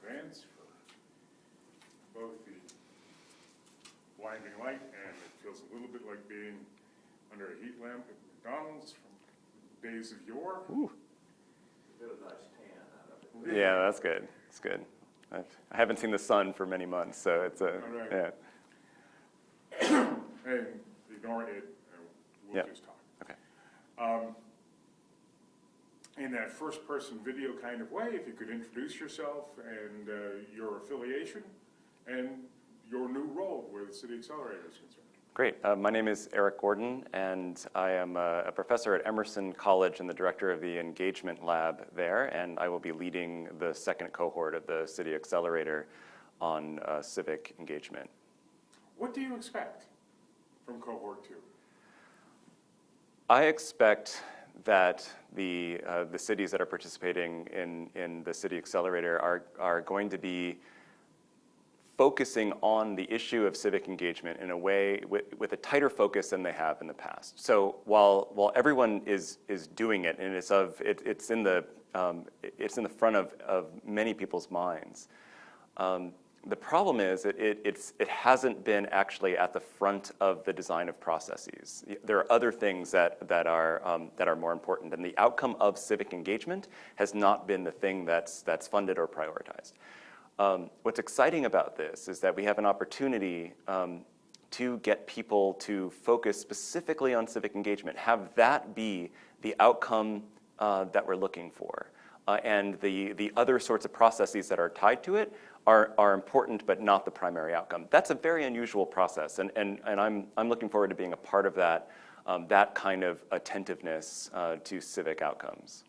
advance for both the blinding light, and it feels a little bit like being under a heat lamp at McDonald's from days of yore. Ooh. A bit of nice tan out of it. Yeah, that's good. It's good. I haven't seen the sun for many months, so it's a Right. yeah. And ignore it, we'll Yep. just talk. Okay. In that first-person video kind of way, if you could introduce yourself and your affiliation and your new role where the City Accelerator is concerned. Great. My name is Eric Gordon, and I am a professor at Emerson College and the director of the Engagement Lab there, and I will be leading the second cohort of the City Accelerator on civic engagement. What do you expect from Cohort 2? I expect that the cities that are participating in the City Accelerator are going to be focusing on the issue of civic engagement in a way with a tighter focus than they have in the past. So while everyone is doing it and it's in the front of many people's minds, the problem is it hasn't been actually at the front of the design of processes. There are other things that are more important, and the outcome of civic engagement has not been the thing that's funded or prioritized. What's exciting about this is that we have an opportunity to get people to focus specifically on civic engagement, have that be the outcome that we're looking for. And the other sorts of processes that are tied to it are important, but not the primary outcome. That's a very unusual process, and I'm looking forward to being a part of that kind of attentiveness to civic outcomes.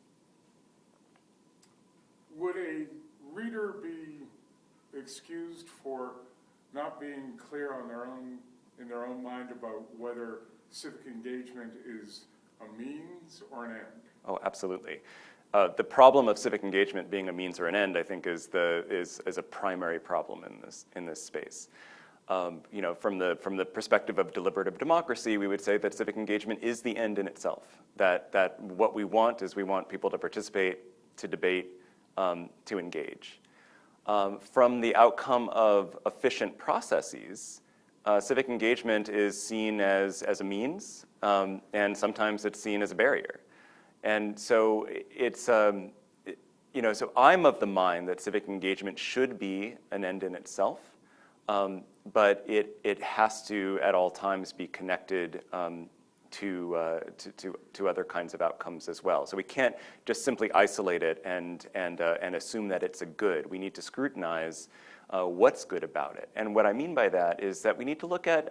Would a reader be excused for not being clear in their own mind about whether civic engagement is a means or an end? Oh, absolutely. The problem of civic engagement being a means or an end, I think, is a primary problem in this space. From the perspective of deliberative democracy, we would say that civic engagement is the end in itself. That what we want is we want people to participate, to debate, to engage. From the outcome of efficient processes, civic engagement is seen as a means, and sometimes it's seen as a barrier. And so so I'm of the mind that civic engagement should be an end in itself, but it has to at all times be connected to other kinds of outcomes as well. So we can't just simply isolate it and assume that it's a good. We need to scrutinize what's good about it. And what I mean by that is that we need to look at,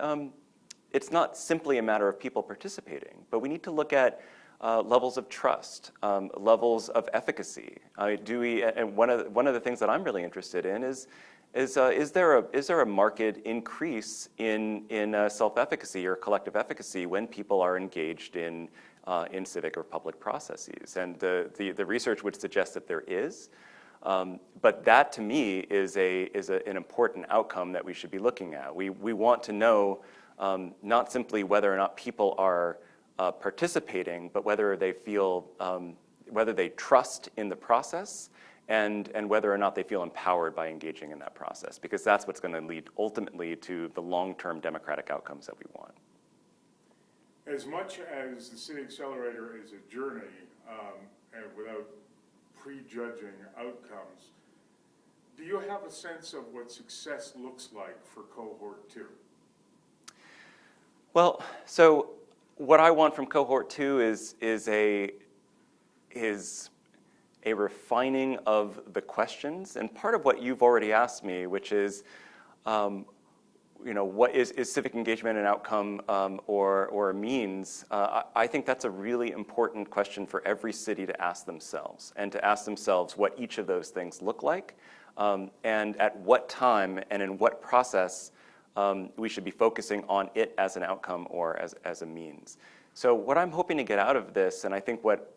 it's not simply a matter of people participating, but we need to look at levels of trust, levels of efficacy. And one of the things that I'm really interested in is there a marked increase in self-efficacy or collective efficacy when people are engaged in civic or public processes? And the research would suggest that there is, but that to me is an important outcome that we should be looking at. We want to know not simply whether or not people are participating, but whether they feel, whether they trust in the process, and whether or not they feel empowered by engaging in that process, because that's what's going to lead ultimately to the long-term democratic outcomes that we want. As much as the City Accelerator is a journey, and without prejudging outcomes, do you have a sense of what success looks like for Cohort 2? Well, so what I want from Cohort 2 is a refining of the questions, and part of what you've already asked me, which is, what is civic engagement an outcome or a means? I think that's a really important question for every city to ask themselves, and to ask themselves what each of those things look like, and at what time and in what process we should be focusing on it as an outcome or as a means. So what I'm hoping to get out of this, and I think what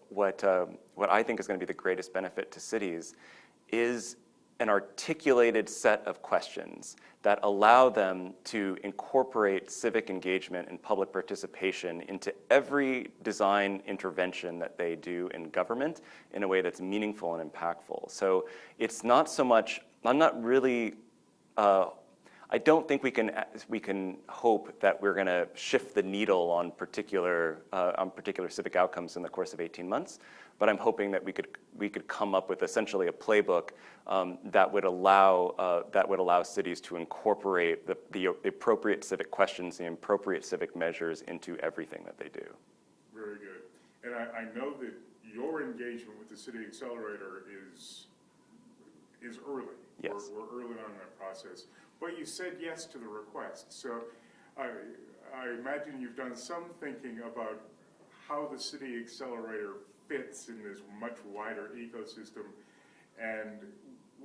I think is going to be the greatest benefit to cities, is an articulated set of questions that allow them to incorporate civic engagement and public participation into every design intervention that they do in government in a way that's meaningful and impactful. So it's not so much I'm not really. I don't think we can hope that we're going to shift the needle on particular civic outcomes in the course of 18 months. But I'm hoping that we could come up with essentially a playbook that would allow cities to incorporate the appropriate civic questions, the appropriate civic measures into everything that they do. Very good. And I know that your engagement with the City Accelerator is early. Yes. We're early on in that process. But you said yes to the request. So I imagine you've done some thinking about how the City Accelerator fits in this much wider ecosystem. And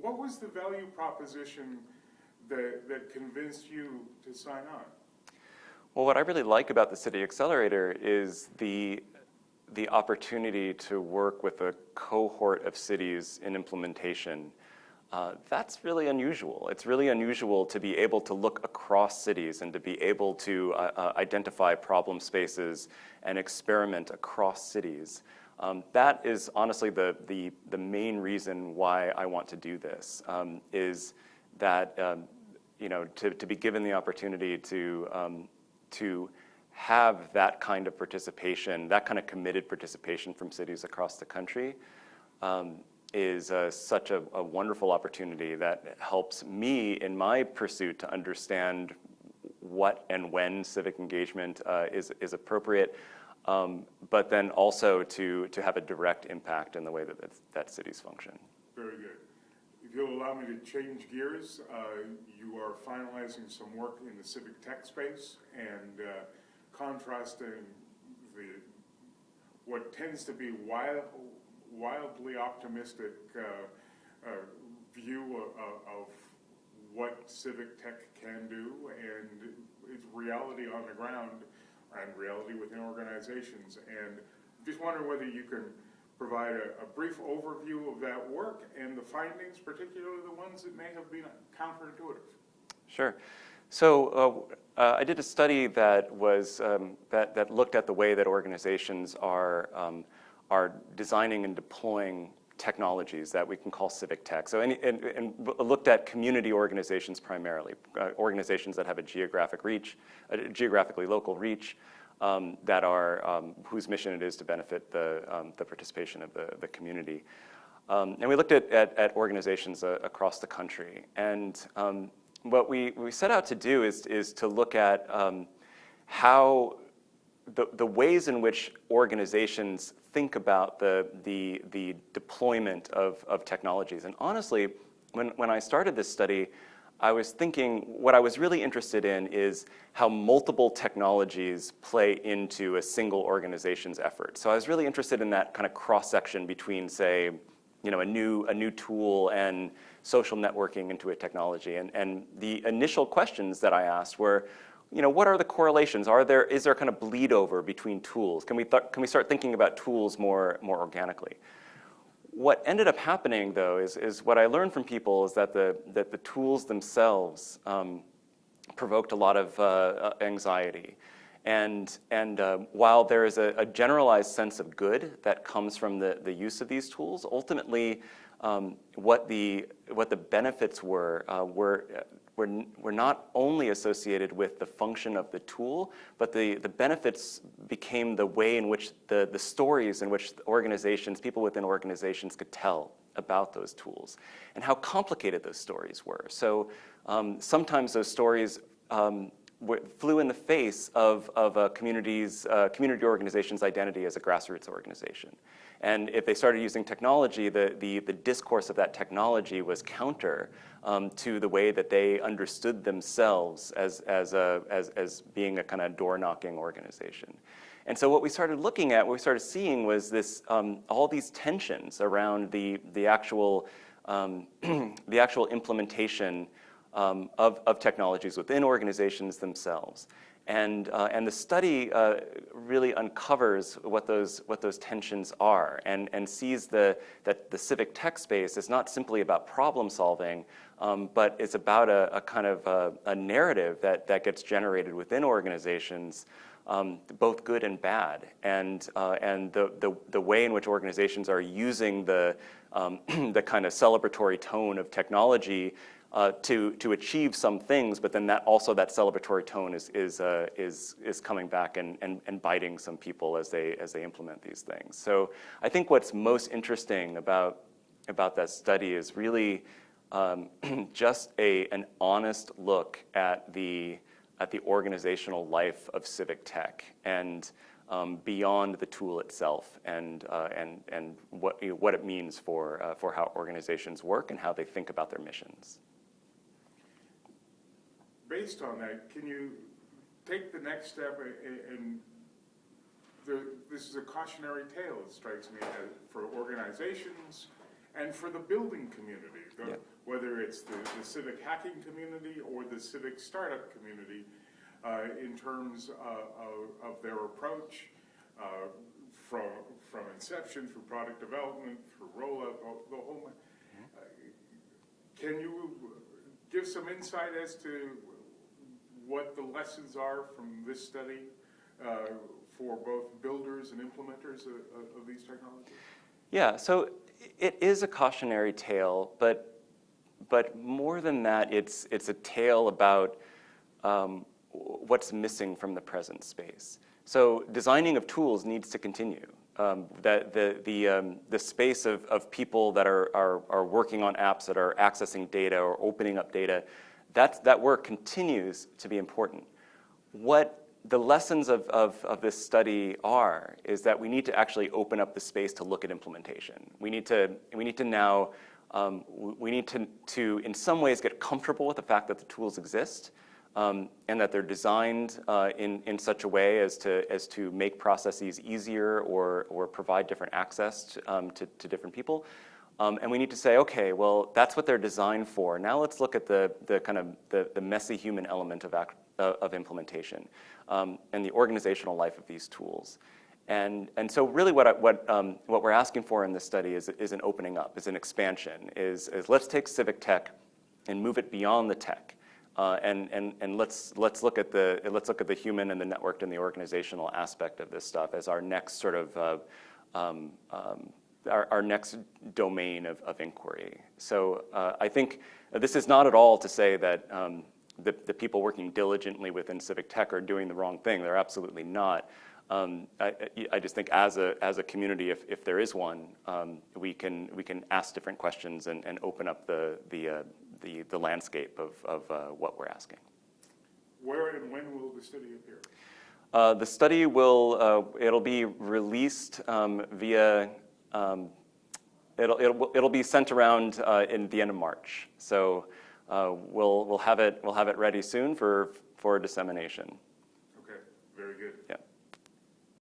what was the value proposition that convinced you to sign on? Well, what I really like about the City Accelerator is the opportunity to work with a cohort of cities in implementation. That's really unusual. It's really unusual to be able to look across cities and to be able to identify problem spaces and experiment across cities. That is honestly the main reason why I want to do this, is that to be given the opportunity to have that kind of participation, that kind of committed participation from cities across the country, is such a wonderful opportunity that helps me in my pursuit to understand what and when civic engagement is appropriate, but then also to have a direct impact in the way that cities function. Very good. If you'll allow me to change gears, you are finalizing some work in the civic tech space and contrasting what tends to be wildly optimistic view of what civic tech can do and its reality on the ground and reality within organizations. And just wondering whether you can provide a brief overview of that work and the findings, particularly the ones that may have been counterintuitive. Sure. So I did a study that was that looked at the way that organizations are designing and deploying technologies that we can call civic tech. So and looked at community organizations primarily, organizations that have a geographic reach, a geographically local reach, that are whose mission it is to benefit the participation of the community. And we looked at organizations across the country. And what we set out to do is to look at how the ways in which organizations think about the deployment of technologies. And honestly, when I started this study, I was thinking what I was really interested in is how multiple technologies play into a single organization's effort. So I was really interested in that kind of cross-section between, say, a new tool and social networking into a technology. And the initial questions that I asked were, what are the correlations? Is there kind of bleed over between tools? Can we start thinking about tools more organically? What ended up happening, though, is what I learned from people is that the tools themselves provoked a lot of anxiety. And while there is a generalized sense of good that comes from the use of these tools, ultimately, what the benefits were not only associated with the function of the tool, but the benefits became the way in which the stories in which people within organizations could tell about those tools and how complicated those stories were. So sometimes those stories flew in the face of a community organization's identity as a grassroots organization. And if they started using technology, the discourse of that technology was counter to the way that they understood themselves as being a kind of door-knocking organization. And so what we started looking at, what we started seeing was this all these tensions around the actual implementation of technologies within organizations themselves. And the study really uncovers what those tensions are and sees that the civic tech space is not simply about problem solving, but it's about a kind of a narrative that gets generated within organizations both good and bad, and the way in which organizations are using the the kind of celebratory tone of technology to achieve some things, but then that celebratory tone is coming back and biting some people as they implement these things. So I think what's most interesting about that study is really just an honest look at the organizational life of civic tech and beyond the tool itself, and what it means for how organizations work and how they think about their missions. Based on that, can you take the next step and this is a cautionary tale, it strikes me, for organizations and for the building community, whether it's the civic hacking community or the civic startup community, in terms of their approach from inception through product development, through rollout, the whole. Can you give some insight as to what the lessons are from this study for both builders and implementers of these technologies? Yeah, so it is a cautionary tale, but more than that, it's a tale about what's missing from the present space. So designing of tools needs to continue. The space of people that are working on apps, that are accessing data or opening up data, that work continues to be important. What the lessons of this study is that we need to actually open up the space to look at implementation. We need to now in some ways get comfortable with the fact that the tools exist, and that they're designed in such a way as to make processes easier or provide different access to different people. And we need to say, okay, well, that's what they're designed for. Now let's look at the kind of the messy human element of implementation, and the organizational life of these tools. And so really what we're asking for in this study is an opening up, is an expansion, is let's take civic tech and move it beyond the tech. And let's look at the human and the networked and the organizational aspect of this stuff as our next sort of our next domain of inquiry. So I think this is not at all to say that the people working diligently within civic tech are doing the wrong thing. They're absolutely not. I just think as a community, if there is one, we can ask different questions and open up the landscape of what we're asking. Where and when will the study appear? The study it'll be released via. It'll be sent around in the end of March. So we'll have it ready soon for dissemination. Okay, very good. Yeah.